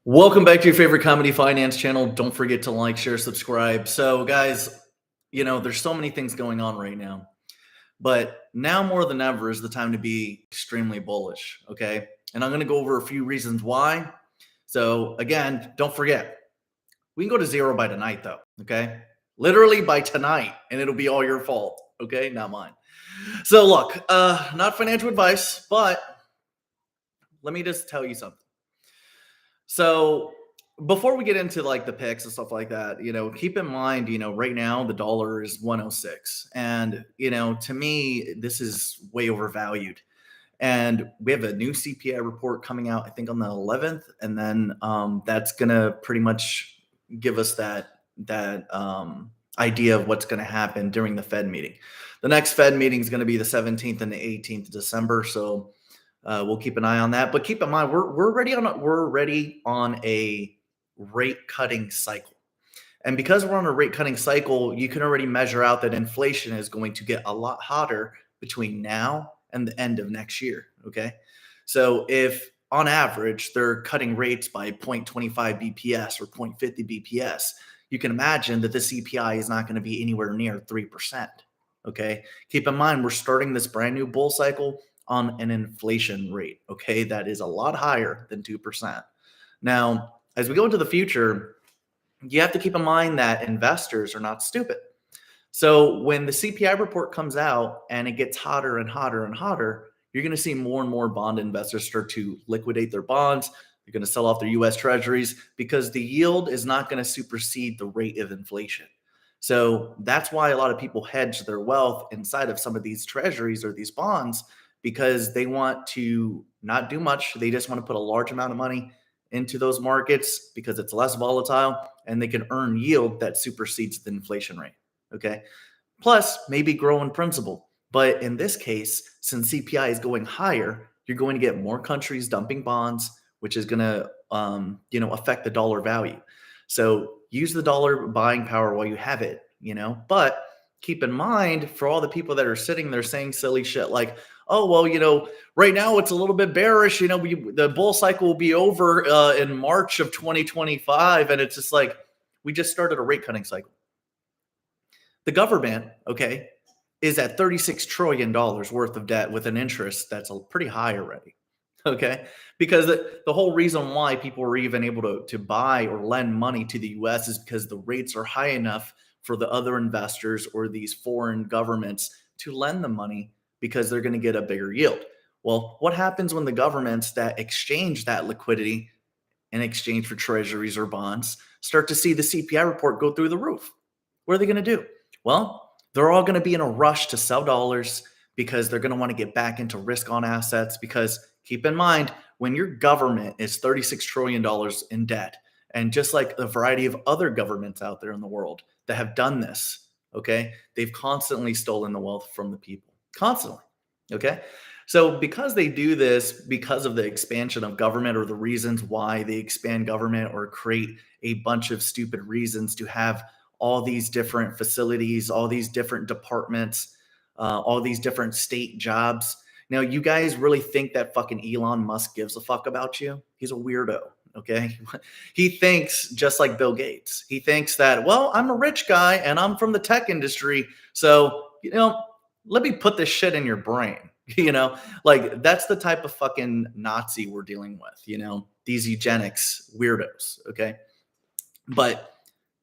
Welcome back to your favorite comedy finance channel. Don't forget to like, share, subscribe. So, guys, there's so many things going on right now, but now more than ever is the time to be extremely bullish. Okay. And I'm going to go over a few reasons why. So, again, don't forget, we can go to zero by tonight, though. Okay. Literally by tonight, and it'll be all your fault. Okay. Not mine. So, look, not financial advice, but let me just tell you something. So before we get into like the picks and stuff like that, keep in mind, right now the dollar is 106. And, to me, this is way overvalued. And we have a new CPI report coming out, I think on the 11th. And then that's going to pretty much give us that idea of what's going to happen during the Fed meeting. The next Fed meeting is going to be the 17th and the 18th of December. So we'll keep an eye on that, but keep in mind we're already on a rate cutting cycle, and because we're on a rate cutting cycle, you can already measure out that inflation is going to get a lot hotter between now and the end of next year. Okay, so if on average they're cutting rates by 0.25 BPS or 0.50 BPS, you can imagine that the CPI is not going to be anywhere near 3%. Okay, keep in mind we're starting this brand new bull cycle on an inflation rate, okay, that is a lot higher than 2%. Now, as we go into the future, you have to keep in mind that investors are not stupid. So when the CPI report comes out and it gets hotter and hotter and hotter, you're going to see more and more bond investors start to liquidate their bonds. They're going to sell off their US treasuries because the yield is not going to supersede the rate of inflation. So that's why a lot of people hedge their wealth inside of some of these treasuries or these bonds, because they want to not do much. They just want to put a large amount of money into those markets because it's less volatile and they can earn yield that supersedes the inflation rate. Okay. Plus, maybe grow in principal. But in this case, since CPI is going higher, you're going to get more countries dumping bonds, which is going to, affect the dollar value. So use the dollar buying power while you have it, but keep in mind for all the people that are sitting there saying silly shit like, oh, well, right now it's a little bit bearish. The bull cycle will be over in March of 2025. And it's just like, we just started a rate cutting cycle. The government, okay, is at $36 trillion worth of debt with an interest that's pretty high already. Okay, because the whole reason why people were even able to buy or lend money to the US is because the rates are high enough for the other investors or these foreign governments to lend the money because they're going to get a bigger yield. Well, what happens when the governments that exchange that liquidity in exchange for treasuries or bonds start to see the CPI report go through the roof? What are they going to do? Well, they're all going to be in a rush to sell dollars because they're going to want to get back into risk on assets. Because keep in mind, when your government is $36 trillion in debt, and just like a variety of other governments out there in the world that have done this, okay, they've constantly stolen the wealth from the people. Constantly. Okay. So because they do this, because of the expansion of government or the reasons why they expand government or create a bunch of stupid reasons to have all these different facilities, all these different departments, all these different state jobs. Now, you guys really think that fucking Elon Musk gives a fuck about you? He's a weirdo. Okay. He thinks just like Bill Gates. He thinks that, well, I'm a rich guy and I'm from the tech industry. So, let me put this shit in your brain, like that's the type of fucking Nazi we're dealing with, these eugenics weirdos. Okay. But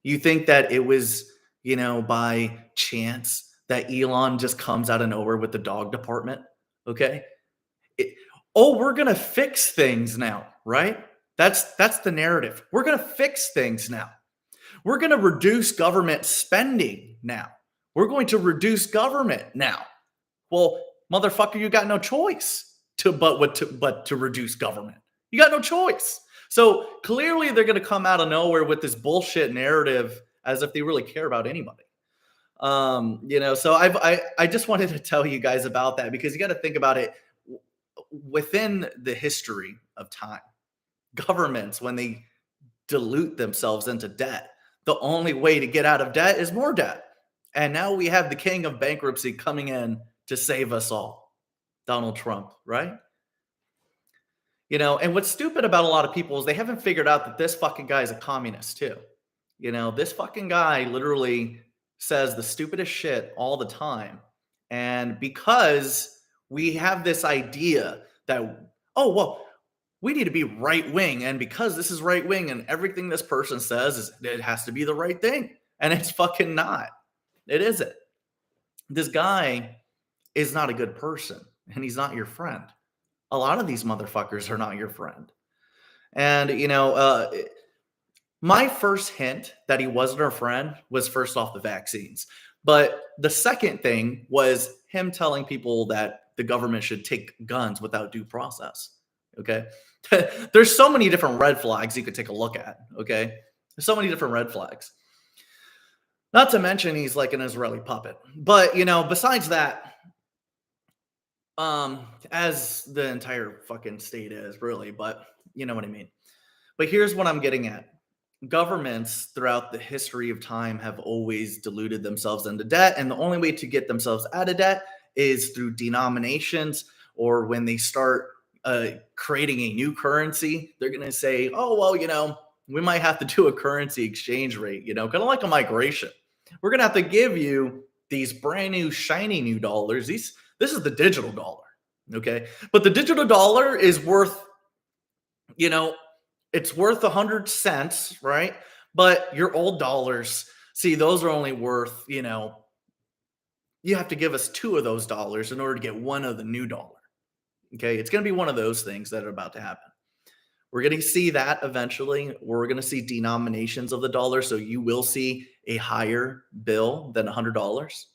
you think that it was, by chance that Elon just comes out of nowhere with the dog department. Okay. We're going to fix things now, right? That's the narrative. We're going to fix things now. We're going to reduce government spending now. We're going to reduce government now. Well, motherfucker, you got no choice but to reduce government. You got no choice. So clearly they're going to come out of nowhere with this bullshit narrative as if they really care about anybody. So I just wanted to tell you guys about that because you got to think about it within the history of time. Governments, when they dilute themselves into debt, the only way to get out of debt is more debt. And now we have the king of bankruptcy coming in to save us all, Donald Trump, right? And what's stupid about a lot of people is they haven't figured out that this fucking guy is a communist too. This fucking guy literally says the stupidest shit all the time. And because we have this idea that, oh, well, we need to be right wing. And because this is right wing and everything this person says it has to be the right thing. And it's fucking not. It isn't. This guy is not a good person and he's not your friend. A lot of these motherfuckers are not your friend. And, my first hint that he wasn't our friend was first off the vaccines. But the second thing was him telling people that the government should take guns without due process. Okay. There's so many different red flags you could take a look at. Okay. There's so many different red flags. Not to mention he's like an Israeli puppet. But, besides that, as the entire fucking state is really, but you know what I mean. But here's what I'm getting at. Governments throughout the history of time have always diluted themselves into debt. And the only way to get themselves out of debt is through denominations, or when they start creating a new currency, they're going to say, oh, well, we might have to do a currency exchange rate, kind of like a migration. We're going to have to give you these brand new, shiny new dollars. This is the digital dollar. Okay. But the digital dollar is worth, it's worth 100 cents, right? But your old dollars, see, those are only worth, you have to give us 2 of those dollars in order to get 1 of the new dollar. Okay. It's going to be one of those things that are about to happen. We're going to see that eventually. We're going to see denominations of the dollar. So you will see a higher bill than $100.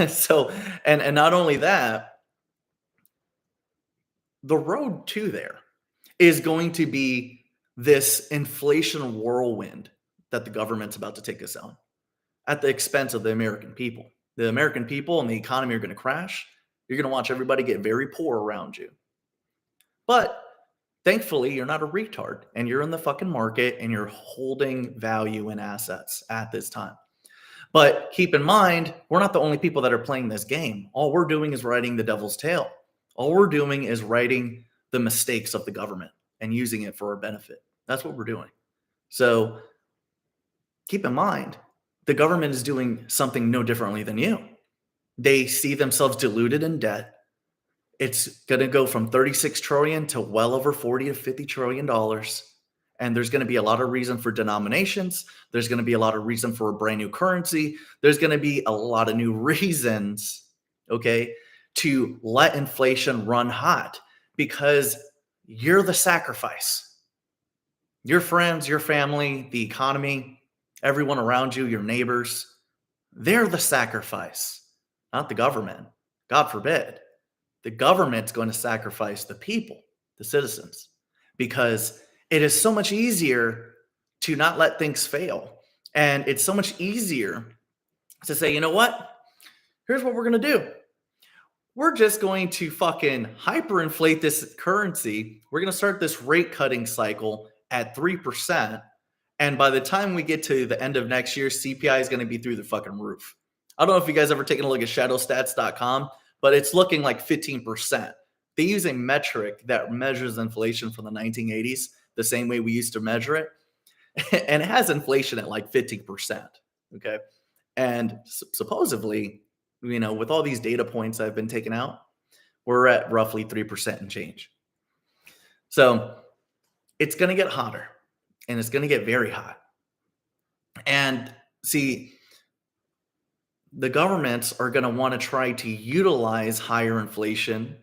So, and not only that, the road to there is going to be this inflation whirlwind that the government's about to take us on at the expense of the American people. The American people and the economy are going to crash. You're going to watch everybody get very poor around you. But thankfully, you're not a retard and you're in the fucking market and you're holding value in assets at this time. But keep in mind, we're not the only people that are playing this game. All we're doing is riding the devil's tail. All we're doing is writing the mistakes of the government and using it for our benefit. That's what we're doing. So keep in mind, the government is doing something no differently than you. They see themselves diluted in debt. It's going to go from 36 trillion to well over 40 to 50 trillion dollars. And there's going to be a lot of reason for denominations. There's going to be a lot of reason for a brand new currency. There's going to be a lot of new reasons, okay, to let inflation run hot, because you're the sacrifice. Your friends, your family, the economy, everyone around you, your neighbors, they're the sacrifice, not the government. God forbid. The government's going to sacrifice the people, the citizens, because it is so much easier to not let things fail. And it's so much easier to say, you know what? Here's what we're going to do. We're just going to fucking hyperinflate this currency. We're going to start this rate cutting cycle at 3%. And by the time we get to the end of next year, CPI is going to be through the fucking roof. I don't know if you guys ever taken a look at shadowstats.com, but it's looking like 15%. They use a metric that measures inflation from the 1980s the same way we used to measure it. And it has inflation at like 15%. Okay. And supposedly, with all these data points that have been taken out, we're at roughly 3% and change. So it's going to get hotter, and it's going to get very hot. And see, the governments are going to want to try to utilize higher inflation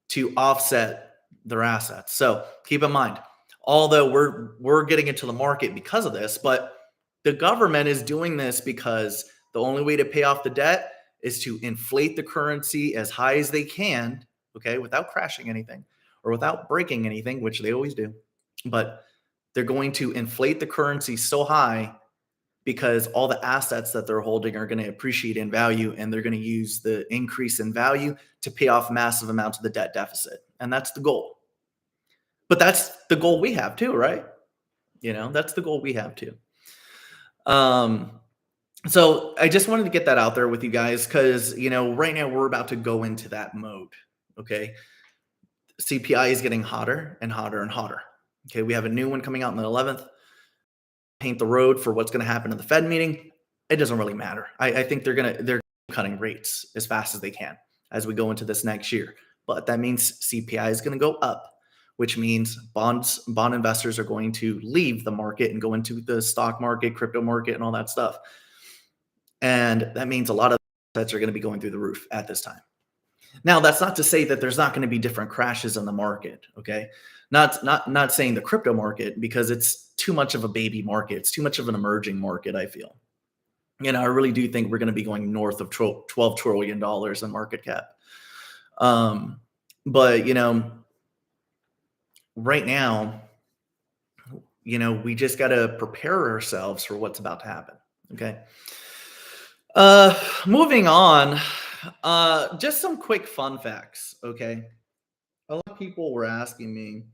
to offset their assets. So keep in mind, although we're getting into the market because of this, but the government is doing this because the only way to pay off the debt is to inflate the currency as high as they can, okay, without crashing anything or without breaking anything, which they always do. But they're going to inflate the currency so high because all the assets that they're holding are going to appreciate in value, and they're going to use the increase in value to pay off massive amounts of the debt deficit. And that's the goal. But that's the goal we have too, right? That's the goal we have too. So I just wanted to get that out there with you guys because, right now we're about to go into that mode. Okay. CPI is getting hotter and hotter and hotter. Okay, we have a new one coming out on the 11th. Paint the road for what's going to happen at the Fed meeting. It doesn't really matter. I think they're cutting rates as fast as they can as we go into this next year. But that means CPI is going to go up, which means bond investors are going to leave the market and go into the stock market, crypto market, and all that stuff. And that means a lot of assets are going to be going through the roof at this time. Now, that's not to say that there's not going to be different crashes in the market, okay? Not saying the crypto market, because it's too much of a baby market. It's too much of an emerging market, I feel. I really do think we're going to be going north of $12 trillion in market cap. But, right now, we just got to prepare ourselves for what's about to happen, okay? Moving on, just some quick fun facts, okay? A lot of people were asking me,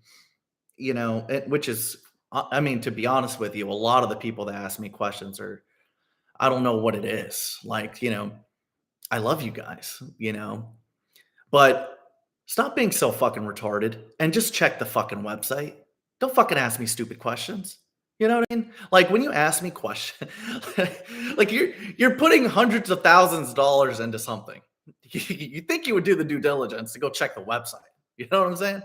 which is, I mean, to be honest with you, a lot of the people that ask me questions are, I don't know what it is. Like, I love you guys, but stop being so fucking retarded and just check the fucking website. Don't fucking ask me stupid questions. You know what I mean? Like, when you ask me questions, like you're putting hundreds of thousands of dollars into something. You think you would do the due diligence to go check the website. You know what I'm saying?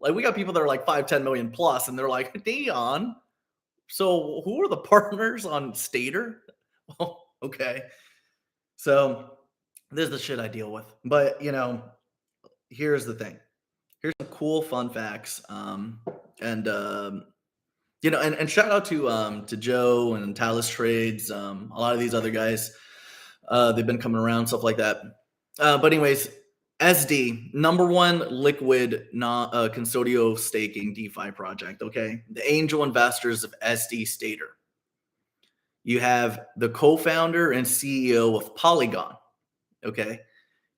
Like, we got people that are like 5-10 million plus, and they're like, Dion, so who are the partners on Stater? Well, okay. So this is the shit I deal with. But, here's the thing. Here's some cool fun facts. And shout out to Joe and Talus Trades, a lot of these other guys. They've been coming around, stuff like that. But anyways, SD, number one liquid custodial staking DeFi project, okay? The angel investors of SD Stater. You have the co-founder and CEO of Polygon, okay?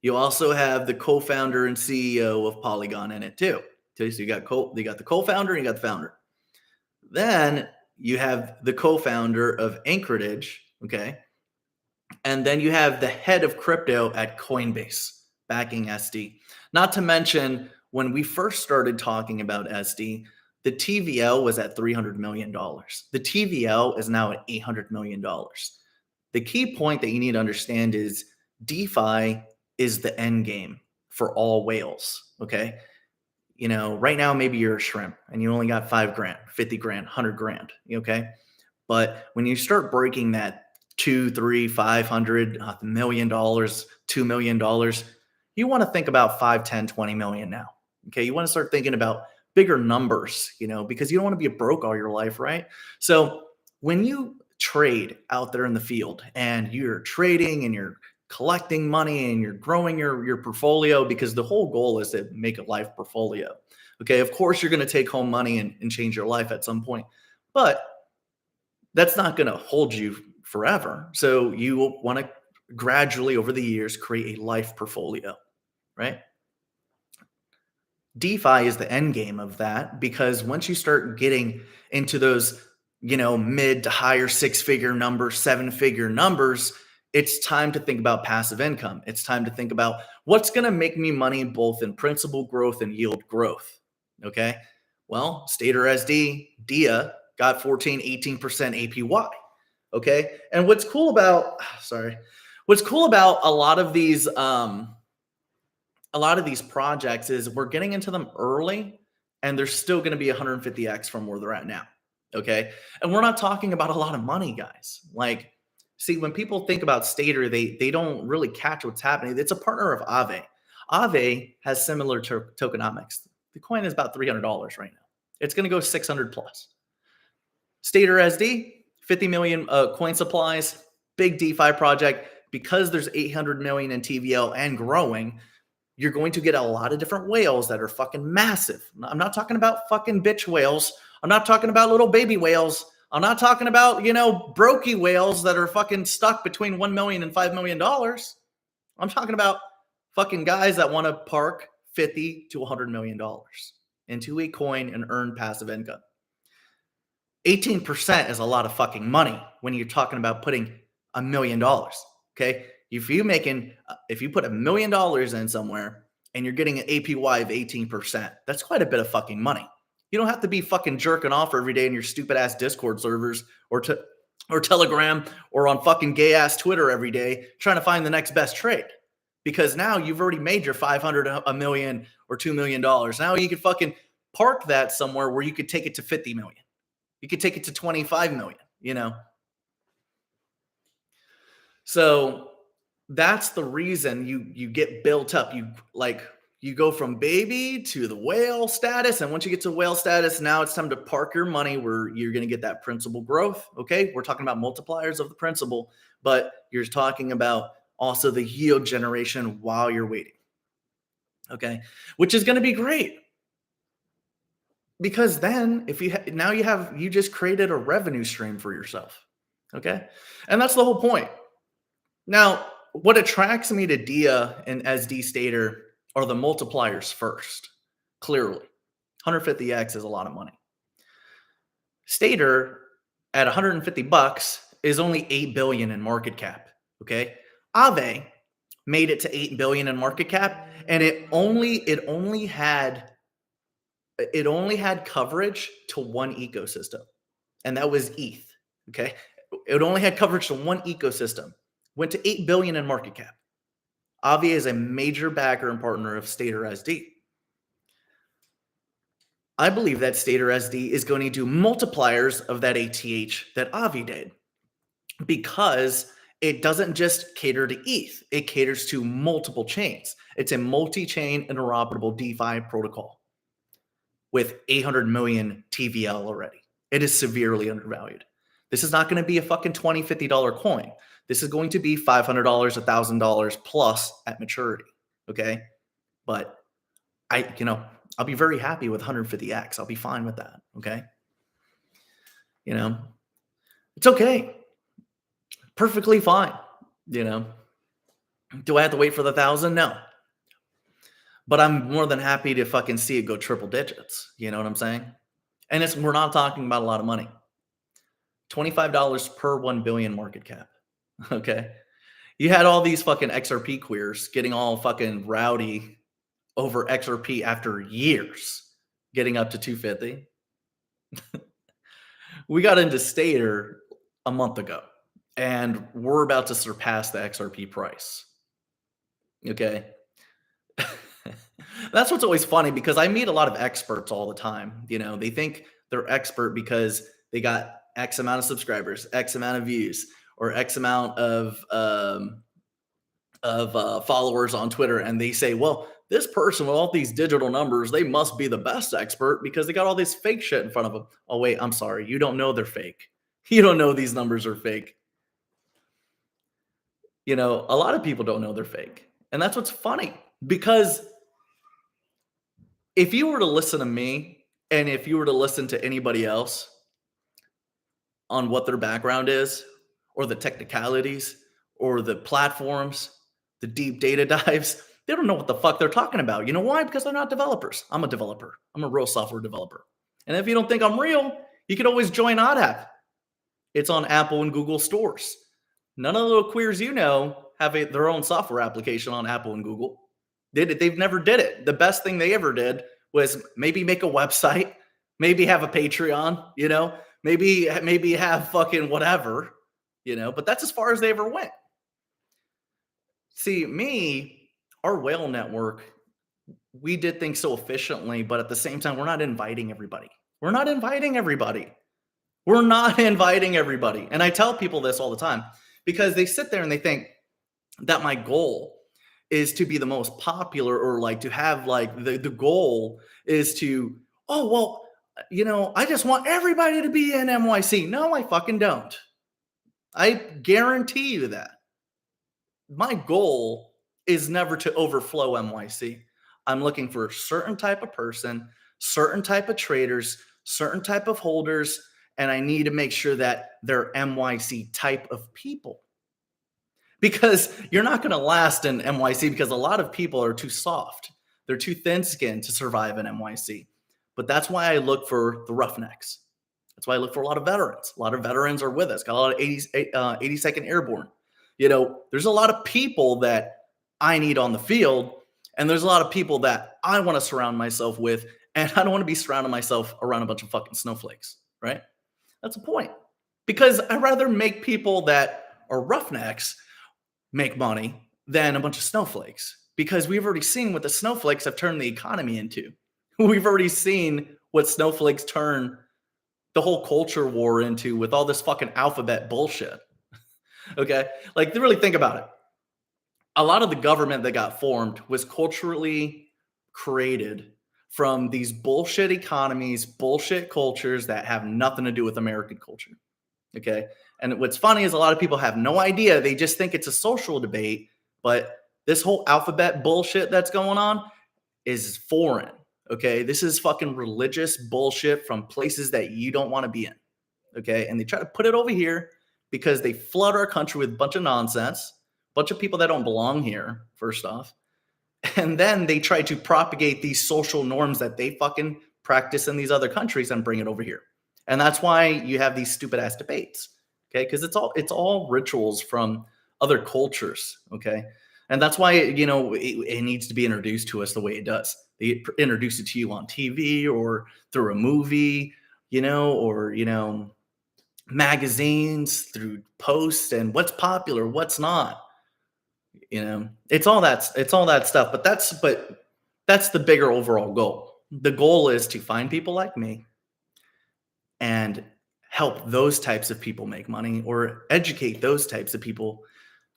You also have the co-founder and CEO of Polygon in it too. Okay, so you got the co-founder and you got the founder. Then you have the co-founder of Anchorage, okay? And then you have the head of crypto at Coinbase backing SD. Not to mention, when we first started talking about SD, the TVL was at $300 million. The TVL is now at $800 million. The key point that you need to understand is DeFi is the end game for all whales, okay? Right now, maybe you're a shrimp and you only got $5,000, $50,000, $100,000, okay? But when you start breaking that $2, $3, $500 million, $2 million, you want to think about 5, 10, 20 million now. Okay. You want to start thinking about bigger numbers, because you don't want to be broke all your life, right? So when you trade out there in the field and you're trading and you're collecting money and you're growing your portfolio, because the whole goal is to make a life portfolio. Okay. Of course, you're going to take home money and change your life at some point, but that's not going to hold you forever. So you want to gradually over the years create a life portfolio, right? DeFi is the end game of that, because once you start getting into those, mid to higher 6-figure numbers, 7-figure numbers, it's time to think about passive income. It's time to think about what's going to make me money both in principal growth and yield growth. Okay. Well, Stater SD, DIA got 14, 18% APY. Okay. And what's cool about a lot of these projects is we're getting into them early, and they're still going to be 150x from where they're at now. Okay. And we're not talking about a lot of money, guys. Like, see, when people think about Stater, they don't really catch what's happening. It's a partner of Aave. Aave has similar tokenomics. The coin is about $300 right now. It's going to go 600 plus. Stater SD, 50 million coin supplies, big DeFi project. Because there's 800 million in TVL and growing, you're going to get a lot of different whales that are fucking massive. I'm not talking about fucking bitch whales. I'm not talking about little baby whales. I'm not talking about, brokey whales that are fucking stuck between 1 million and $5 million. I'm talking about fucking guys that want to park $50 to $100 million into a coin and earn passive income. 18% is a lot of fucking money when you're talking about putting $1 million. Okay. If you put $1 million in somewhere and you're getting an APY of 18%. That's quite a bit of fucking money. You don't have to be fucking jerking off every day in your stupid ass Discord servers or Telegram or on fucking gay ass Twitter every day trying to find the next best trade. Because now you've already made your 500, a million, or $2 million. Now you can fucking park that somewhere where you could take it to 50 million. You could take it to 25 million, you know? So that's the reason you get built up. You go from baby to the whale status. And once you get to whale status, now it's time to park your money where you're going to get that principal growth. Okay. We're talking about multipliers of the principal, but you're talking about also the yield generation while you're waiting. Okay. Which is going to be great. Because then if you just created a revenue stream for yourself. Okay. And that's the whole point. Now, what attracts me to DIA and SD Stater are the multipliers first. Clearly, 150x is a lot of money. Stater at $150 is only 8 billion in market cap. Okay, Aave made it to 8 billion in market cap, and it only had coverage to one ecosystem, and that was ETH. Okay, it only had coverage to one ecosystem. Went to 8 billion in market cap. Aave is a major backer and partner of Stater SD. I believe that Stater SD is going to do multipliers of that ATH that Aave did, because it doesn't just cater to ETH. It caters to multiple chains. It's a multi-chain interoperable DeFi protocol with 800 million TVL already. It is severely undervalued. This is not going to be a fucking $20, $50 coin. This is going to be $500, $1,000 plus at maturity. Okay. But I'll be very happy with 150x. I'll be fine with that. Okay. It's okay. Perfectly fine. Do I have to wait for the 1,000? No. But I'm more than happy to fucking see it go triple digits. You know what I'm saying? And we're not talking about a lot of money. $25 per 1 billion market cap. Okay. You had all these fucking XRP queers getting all fucking rowdy over XRP after years, getting up to 250. We got into Stater a month ago, and we're about to surpass the XRP price. Okay. That's what's always funny, because I meet a lot of experts all the time. They think they're expert because they got X amount of subscribers, X amount of views, or X amount of followers on Twitter. And they say, well, this person with all these digital numbers, they must be the best expert because they got all this fake shit in front of them. Oh, wait, I'm sorry. You don't know they're fake. You don't know these numbers are fake. A lot of people don't know they're fake. And that's what's funny, because if you were to listen to me and if you were to listen to anybody else on what their background is, or the technicalities, or the platforms, the deep data dives, they don't know what the fuck they're talking about. You know why? Because they're not developers. I'm a developer. I'm a real software developer. And if you don't think I'm real, you can always join OddApp. It's on Apple and Google stores. None of the little queers have their own software application on Apple and Google. They've never did it. The best thing they ever did was maybe make a website, maybe have a Patreon, maybe have fucking whatever. But that's as far as they ever went. See, our whale network, we did things so efficiently, but at the same time, we're not inviting everybody. We're not inviting everybody. And I tell people this all the time, because they sit there and they think that my goal is to be the most popular, or to have the goal is to, I just want everybody to be in MYC. No, I fucking don't. I guarantee you that. My goal is never to overflow MYC. I'm looking for a certain type of person, certain type of traders, certain type of holders, and I need to make sure that they're MYC type of people. Because you're not going to last in MYC, because a lot of people are too soft. They're too thin-skinned to survive in MYC. But that's why I look for the roughnecks. That's why I look for a lot of veterans. A lot of veterans are with us. Got a lot of 82nd Airborne. There's a lot of people that I need on the field. And there's a lot of people that I want to surround myself with, and I don't want to be surrounding myself around a bunch of fucking snowflakes, right? That's the point. Because I'd rather make people that are roughnecks make money than a bunch of snowflakes. Because we've already seen what the snowflakes have turned the economy into. We've already seen what snowflakes turn the whole culture war into with all this fucking alphabet bullshit. Okay? Like, really think about it. A lot of the government that got formed was culturally created from these bullshit economies, bullshit cultures that have nothing to do with American culture. Okay? And what's funny is a lot of people have no idea. They just think it's a social debate, but this whole alphabet bullshit that's going on is foreign. Okay? This is fucking religious bullshit from places that you don't want to be in. Okay? And they try to put it over here because they flood our country with a bunch of nonsense, a bunch of people that don't belong here, first off. And then they try to propagate these social norms that they fucking practice in these other countries and bring it over here. And that's why you have these stupid ass debates. Okay? Because it's all rituals from other cultures. Okay? And that's why, you know, it needs to be introduced to us the way it does. They introduce it to you on TV or through a movie, you know, or, you know, magazines, through posts, and what's popular, what's not. You know, it's all that stuff. But that's the bigger overall goal. The goal is to find people like me and help those types of people make money, or educate those types of people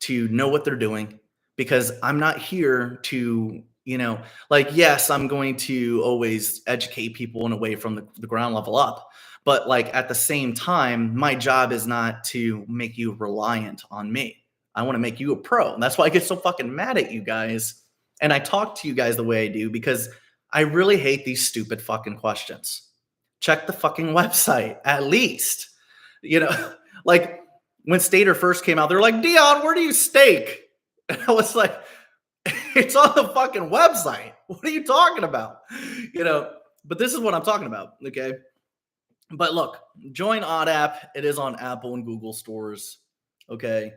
to know what they're doing. Because I'm not here to, you know, like, yes, I'm going to always educate people in a way from the ground level up. But like, at the same time, my job is not to make you reliant on me. I want to make you a pro. And that's why I get so fucking mad at you guys. And I talk to you guys the way I do, because I really hate these stupid fucking questions. Check the fucking website, at least. You know, like when Stater first came out, they were like, Dion, where do you stake? And I was like, it's on the fucking website. What are you talking about? You know, but this is what I'm talking about. Okay. But look, join OddApp. It is on Apple and Google stores. Okay.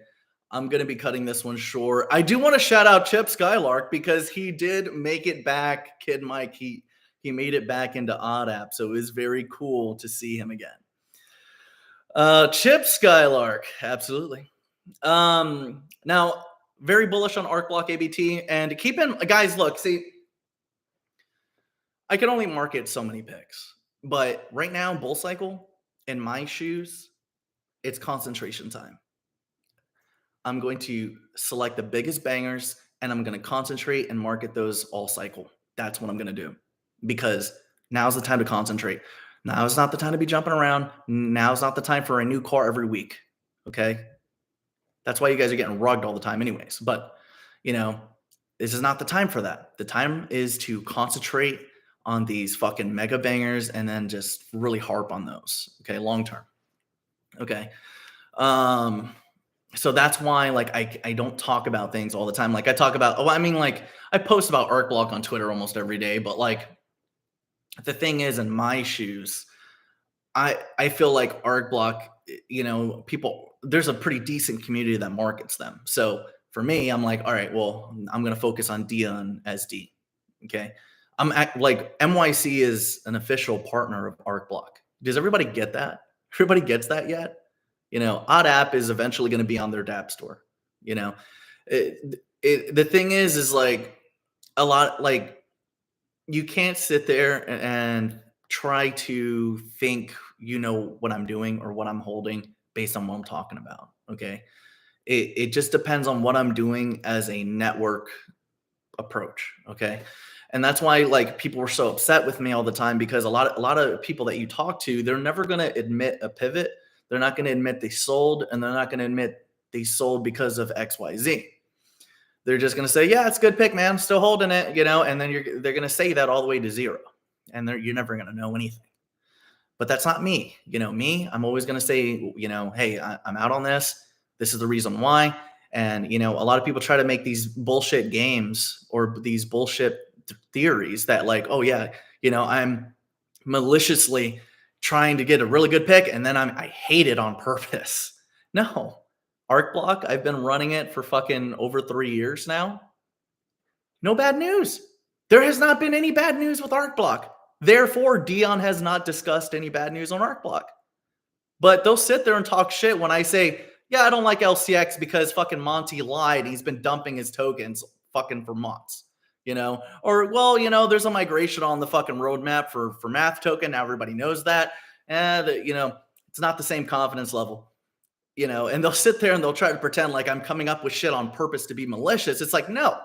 I'm going to be cutting this one short. I do want to shout out Chip Skylark, because he did make it back. Kid Mike, he made it back into OddApp. So it was very cool to see him again. Chip Skylark. Absolutely. Now, very bullish on ArcBlock ABT, and keep in, guys, look, see, I can only market so many picks, but right now, bull cycle, in my shoes, it's concentration time. I'm going to select the biggest bangers, and I'm going to concentrate and market those all cycle. That's what I'm going to do, because now's the time to concentrate. Now is not the time to be jumping around. Now's not the time for a new car every week. Okay. That's why you guys are getting rugged all the time anyways. But, you know, this is not the time for that. The time is to concentrate on these fucking mega bangers and then just really harp on those. Okay. Long term. Okay. So that's why, like, I don't talk about things all the time. Like, I talk about, like, I post about ArcBlock on Twitter almost every day, but like, the thing is, in my shoes, I feel like ArcBlock, you know, there's a pretty decent community that markets them. So for me, I'm like, all right, well, I'm going to focus on Dion SD. Okay. Like, MYC is an official partner of ArcBlock. Does everybody get that? Everybody gets that yet? You know, OddApp is eventually going to be on their DApp store. You know, the thing is like, a lot, like, you can't sit there and try to think you know what I'm doing or what I'm holding based on what I'm talking about. Okay. It just depends on what I'm doing as a network approach. Okay. And that's why, like, people were so upset with me all the time, because a lot of people that you talk to, they're never going to admit a pivot. They're not going to admit they sold, and they're not going to admit they sold because of XYZ. They're just going to say, yeah, it's a good pick, man. I'm still holding it, you know, and then they're going to say that all the way to zero, and you're never going to know anything. But that's not me. You know, me, I'm always going to say, you know, hey, I'm out on this. This is the reason why. And, you know, a lot of people try to make these bullshit games or these bullshit theories that, like, oh yeah, you know, I'm maliciously trying to get a really good pick, and then I hate it on purpose. No. ArcBlock, I've been running it for fucking over 3 years now. No bad news. There has not been any bad news with ArcBlock. Therefore, Dion has not discussed any bad news on ArcBlock. But they'll sit there and talk shit when I say, yeah, I don't like LCX because fucking Monty lied. He's been dumping his tokens fucking for months, you know? Or, well, you know, there's a migration on the fucking roadmap for Math token. Now everybody knows that. And, you know, it's not the same confidence level, you know? And they'll sit there and they'll try to pretend like I'm coming up with shit on purpose to be malicious. It's like, no,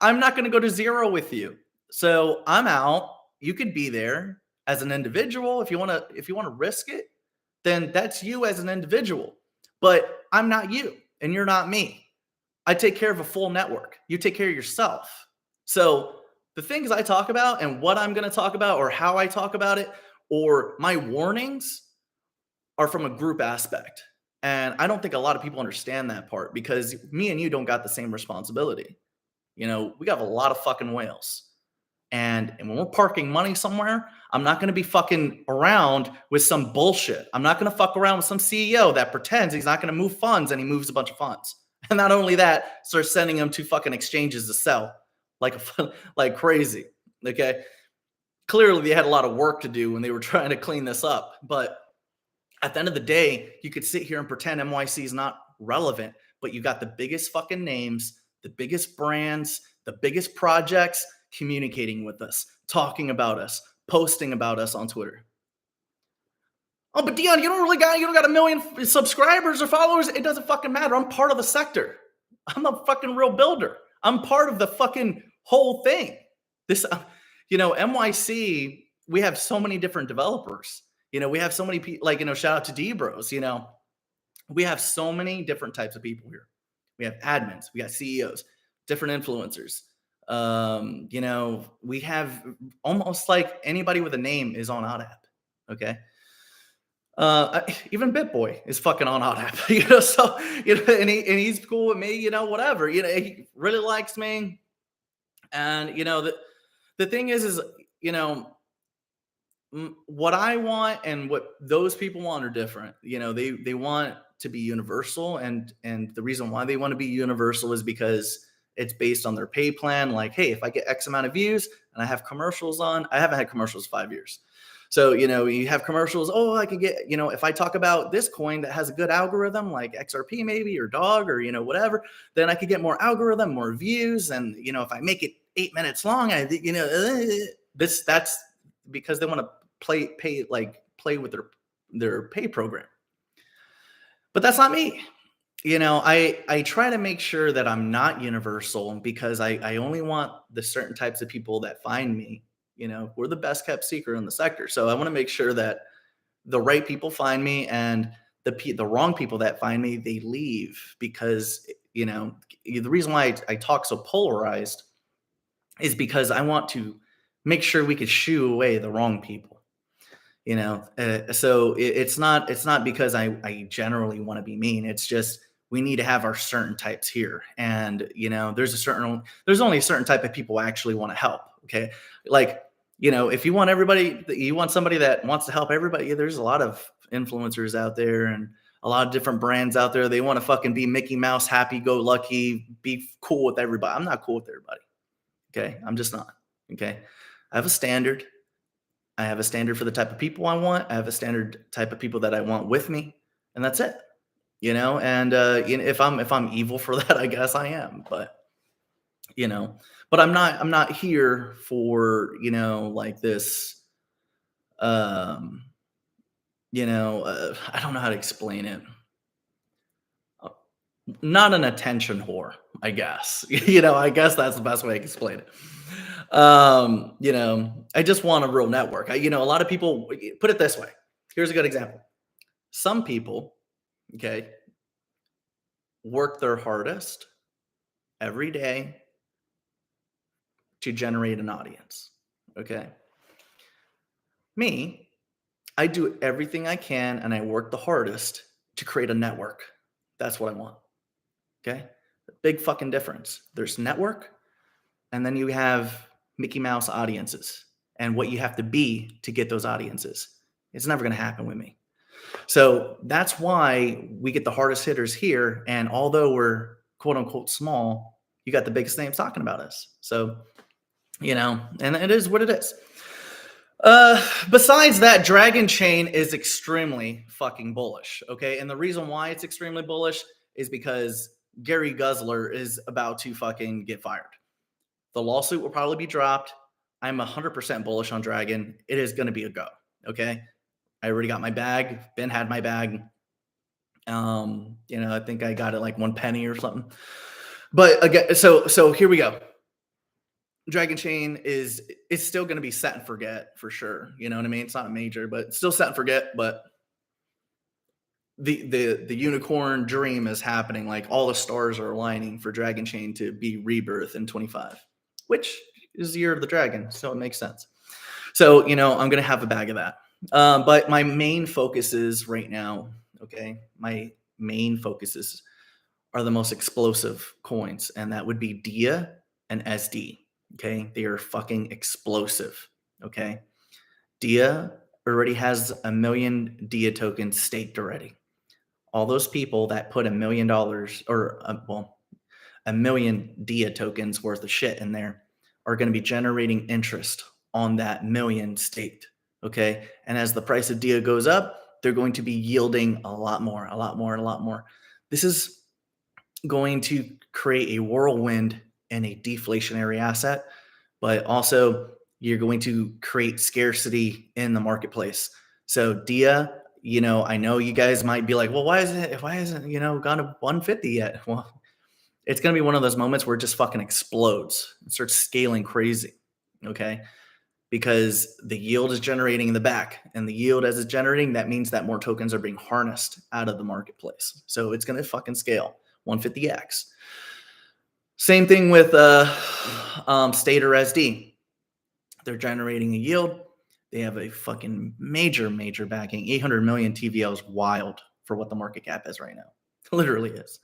I'm not going to go to zero with you. So I'm out. You could be there as an individual if you want to risk it, then that's you as an individual. But I'm not you and you're not me. I take care of a full network. You take care of yourself. So the things I talk about and what I'm going to talk about or how I talk about it or my warnings are from a group aspect. And I don't think a lot of people understand that part because me and you don't got the same responsibility. You know, we got a lot of fucking whales. And when we're parking money somewhere, I'm not going to be fucking around with some bullshit. I'm not going to fuck around with some CEO that pretends he's not going to move funds and he moves a bunch of funds. And not only that, starts sending them to fucking exchanges to sell like crazy. Okay. Clearly they had a lot of work to do when they were trying to clean this up. But at the end of the day, you could sit here and pretend MYC is not relevant, but you got the biggest fucking names, the biggest brands, the biggest projects communicating with us, talking about us, posting about us on Twitter. Oh, but Dion, you don't got a million subscribers or followers. It doesn't fucking matter. I'm part of the sector. I'm a fucking real builder. I'm part of the fucking whole thing. This, you know, MYC, we have so many different developers. You know, we have so many people, like, you know, shout out to D-Bros, you know, we have so many different types of people here. We have admins, we got CEOs, different influencers. You know, we have almost like anybody with a name is on OddApp. Okay. Even BitBoy is fucking on OddApp, you know, so, you know, and he's cool with me, you know, whatever, you know, he really likes me. And, you know, the thing is, you know, what I want and what those people want are different. You know, they want to be universal. And the reason why they want to be universal is because it's based on their pay plan. Like, hey, if I get X amount of views and I have commercials on, I haven't had commercials 5 years. So, you know, you have commercials. Oh, I could get, you know, if I talk about this coin that has a good algorithm like XRP maybe or DOG or, you know, whatever, then I could get more algorithm, more views. And, you know, if I make it 8 minutes long, you know, that's because they want to play with their pay program. But that's not me. You know, I try to make sure that I'm not universal because I only want the certain types of people that find me. You know, we're the best kept secret in the sector. So I want to make sure that the right people find me and the wrong people that find me, they leave because, you know, the reason why I talk so polarized is because I want to make sure we could shoo away the wrong people. You know, so it's not because I generally want to be mean. It's just we need to have our certain types here, and you know, there's only a certain type of people I actually want to help. Okay, like, you know, if you want somebody that wants to help everybody, there's a lot of influencers out there and a lot of different brands out there. They want to fucking be Mickey Mouse, happy go lucky, be cool with everybody. I'm not cool with everybody. Okay, I'm just not. Okay, I have a standard. I have a standard for the type of people I want. I have a standard type of people that I want with me, and that's it. You know, and you know, if I'm evil for that, I guess I am. But you know, but I'm not here for, you know, like this. You know, I don't know how to explain it. Not an attention whore, I guess. You know, I guess that's the best way I can explain it. You know, I just want a real network. You know, a lot of people put it this way. Here's a good example. Some people, okay, work their hardest every day to generate an audience. Okay. Me, I do everything I can and I work the hardest to create a network. That's what I want. Okay. Big fucking difference. There's network, and then you have Mickey Mouse audiences and what you have to be to get those audiences. It's never going to happen with me. So that's why we get the hardest hitters here. And although we're quote unquote small, you got the biggest names talking about us. So, and it is what it is. Besides that, Dragon Chain is extremely fucking bullish. Okay. And the reason why it's extremely bullish is because Gary Gensler is about to fucking get fired. The lawsuit will probably be dropped. I'm 100% bullish on Dragon. It is going to be a go. Okay. I already got my bag. Ben had my bag. I think I got it like 1 penny or something. But again, so here we go. Dragon Chain is still going to be set and forget for sure. You know what I mean? It's not major, but it's still set and forget. But the unicorn dream is happening. Like all the stars are aligning for Dragon Chain to be rebirth in 25, which is the year of the dragon. So it makes sense. So, I'm going to have a bag of that. But my main focuses right now, okay, my main focuses are the most explosive coins, and that would be DIA and SD. Okay, they are fucking explosive. Okay, DIA already has 1 million DIA tokens staked already. All those people that put $1 million or 1 million DIA tokens worth of shit in there are going to be generating interest on that million staked. Okay, and as the price of DIA goes up, they're going to be yielding a lot more, a lot more, a lot more. This is going to create a whirlwind and a deflationary asset, but also you're going to create scarcity in the marketplace. So DIA, I know you guys might be like, well, why isn't gone to 150 yet? Well, it's going to be one of those moments where it just fucking explodes and starts scaling crazy. Okay. Because the yield is generating in the back, and the yield as it's generating, that means that more tokens are being harnessed out of the marketplace. So it's going to fucking scale 150x. Same thing with Stater SD. They're generating a yield. They have a fucking major backing. 800 million TVL is wild for what the market cap is right now. It literally is.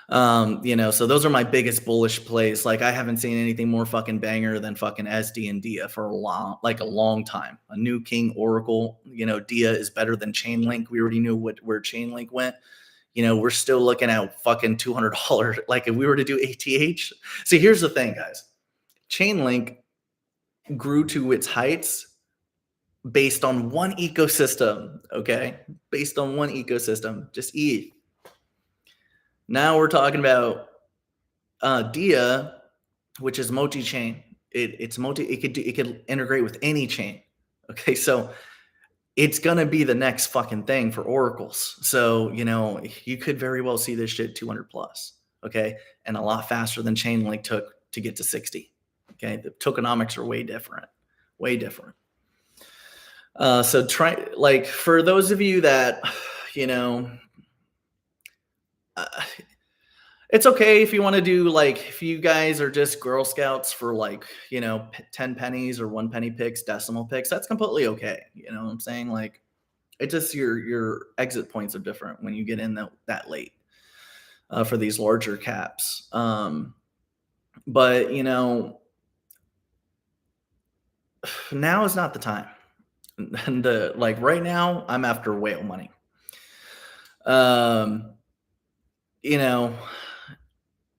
So those are my biggest bullish plays. Like I haven't seen anything more fucking banger than fucking SD and DIA for a long time. A new king oracle, DIA is better than Chainlink. We already knew where Chainlink went. We're still looking at fucking $200. Like if we were to do ATH. See, here's the thing, guys. Chainlink grew to its heights based on one ecosystem. Okay. Based on one ecosystem, just ETH. Now we're talking about DIA, which is multi-chain. It's multi. It could integrate with any chain. Okay, so it's gonna be the next fucking thing for oracles. So you could very well see this shit 200 plus. Okay, and a lot faster than Chainlink took to get to 60. Okay, the tokenomics are way different. So try for those of you that it's okay if you want to do if you guys are just Girl Scouts for 10 pennies or 1 penny picks, decimal picks, that's completely okay. You know what I'm saying? It's just your exit points are different when you get in that late for these larger caps. But now is not the time. And right now I'm after whale money.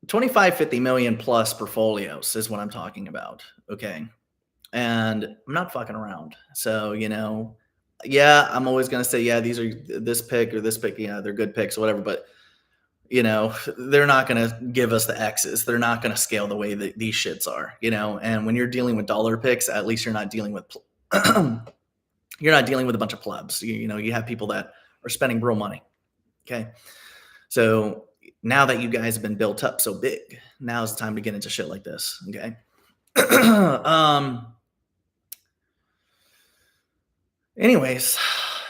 25, 50 million plus portfolios is what I'm talking about. Okay. And I'm not fucking around. So, yeah, I'm always going to say, yeah, these are this pick or this pick. They're good picks or whatever. But, they're not going to give us the X's. They're not going to scale the way that these shits are, and when you're dealing with dollar picks, at least you're not dealing with, you're not dealing with a bunch of plebs. You have people that are spending real money. Okay. So now that you guys have been built up so big, now is the time to get into shit like this. Okay. Anyways,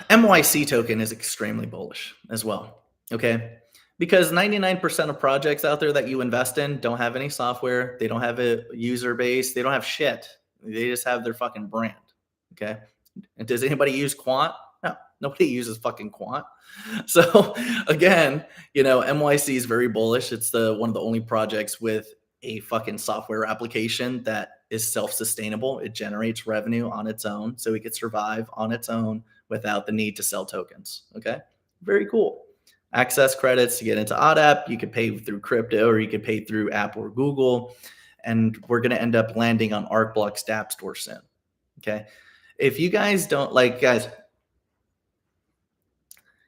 MYC token is extremely bullish as well. Okay. Because 99% of projects out there that you invest in don't have any software. They don't have a user base. They don't have shit. They just have their fucking brand. Okay. And does anybody use Quant? No, nobody uses fucking Quant. So again, MYC is very bullish. It's one of the only projects with a fucking software application that is self-sustainable. It generates revenue on its own, so it could survive on its own without the need to sell tokens. Okay, very cool. access credits to get into ODAP. You could pay through crypto, or you could pay through Apple or Google. And we're going to end up landing on ArcBlock's App Store soon. Okay. If you guys don't guys,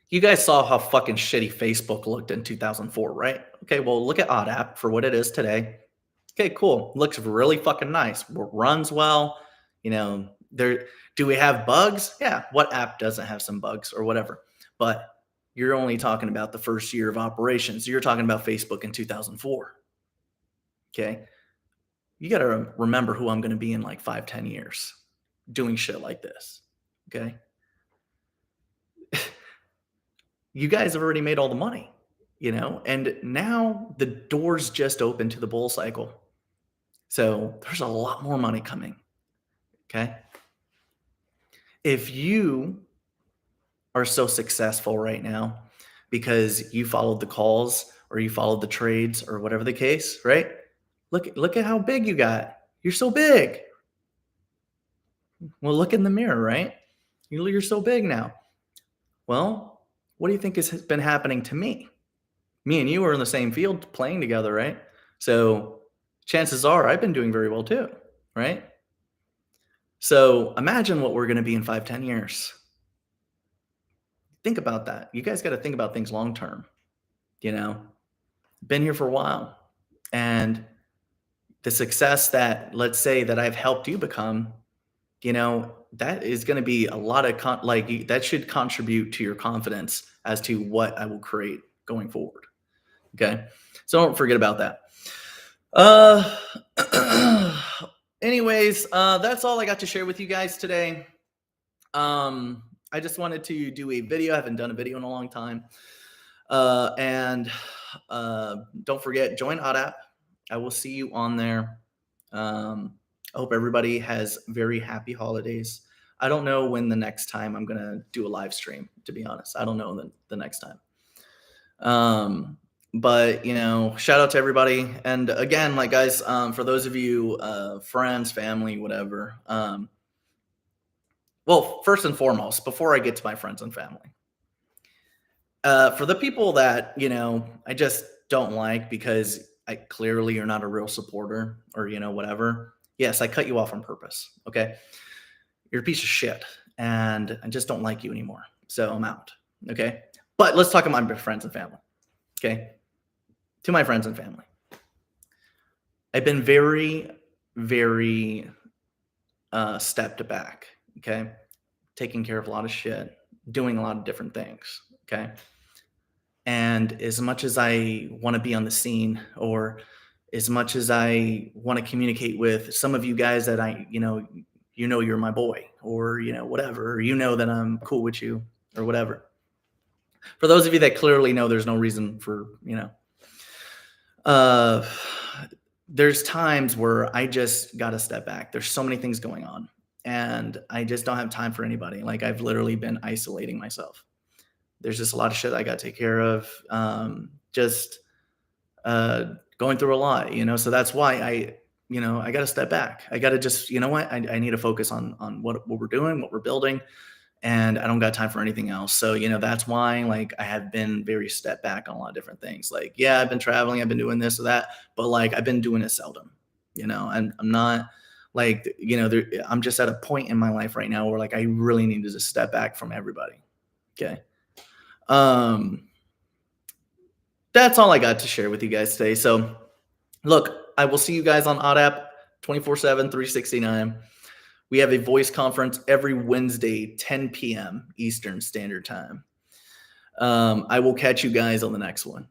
you guys saw how fucking shitty Facebook looked in 2004, right? Okay. Well, look at ODAP for what it is today. Okay, cool. Looks really fucking nice. Runs well. You know, do we have bugs? Yeah. What app doesn't have some bugs or whatever? But you're only talking about the first year of operations. You're talking about Facebook in 2004. Okay. You got to remember who I'm going to be in like 5-10 years doing shit like this. Okay. You guys have already made all the money, you know, and now the doors just open to the bull cycle. So there's a lot more money coming. Okay. If you are so successful right now because you followed the calls or you followed the trades or whatever the case, right? Look at how big you got. You're so big. Well, look in the mirror, right? You're so big now. Well, what do you think has been happening to me? Me and you are in the same field playing together, right? So chances are I've been doing very well too, right? So imagine what we're going to be in 5-10 years. Think about that. You guys got to think about things long term. You know, been here for a while, and the success that, let's say, that I've helped you become, you know, that is going to be a lot of that should contribute to your confidence as to what I will create going forward. Okay, so don't forget about that. Anyways, that's all I got to share with you guys today. I just wanted to do a video. I haven't done a video in a long time. And don't forget, join ODAP. I will see you on there. I hope everybody has very happy holidays. I don't know when the next time I'm going to do a live stream, to be honest. I don't know the next time. But, you know, shout out to everybody. And again, like, guys, for those of you, friends, family, whatever, well, first and foremost, before I get to my friends and family, for the people that, you know, I just don't like because clearly you're not a real supporter or, you know, whatever. Yes, I cut you off on purpose. Okay. You're a piece of shit and I just don't like you anymore. So I'm out. Okay. But let's talk about my friends and family. Okay. To my friends and family, I've been very, very stepped back. Okay. Taking care of a lot of shit, doing a lot of different things. Okay. And as much as I want to be on the scene, or as much as I want to communicate with some of you guys that you're my boy, or, you know, whatever, or, you know, that I'm cool with you or whatever. For those of you that clearly know there's no reason for, you know, there's times where I just got to step back. There's so many things going on and I just don't have time for anybody. Like, I've literally been isolating myself. There's just a lot of shit I got to take care of. Going through a lot, you know, so that's why I got to step back. I got to just, you know what, I need to focus on what we're doing, what we're building, and I don't got time for anything else. So, you know, that's why, like, I have been very stepped back on a lot of different things. Like, yeah, I've been traveling, I've been doing this or that, but like, I've been doing it seldom, you know, and I'm not like, you know, I'm just at a point in my life right now where, like, I really need to just step back from everybody. Okay. That's all I got to share with you guys today. So look, I will see you guys on ODAP 24/7, 369. We have a voice conference every Wednesday, 10 p.m. Eastern Standard Time. I will catch you guys on the next one.